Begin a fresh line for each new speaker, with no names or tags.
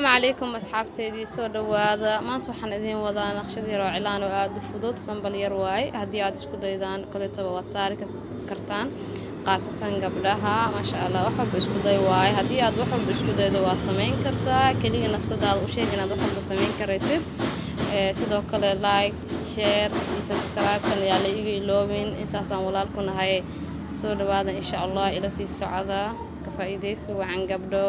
عليكم أصحابتي soo dhawaada maanta waxaan idin wadaa naqshad yar oo cilaan oo aad u fudud sambal yar waay haddii aad isku daydaan koleetaba waad saari kartaan qaasatan gabdhaha maasha Allah wax walba isku day waay haddii aad wax walba isku daydo waad samayn kartaa kaliya nafsadaada u sheeg inaad wax walba samayn karaysid sidoo kale like share iyo subscribe kan yaa la iga iloobin intaasaan walaalku nahay soo dhawaada insha Allah ila sii socda ka faa'iideysi wacan gabdho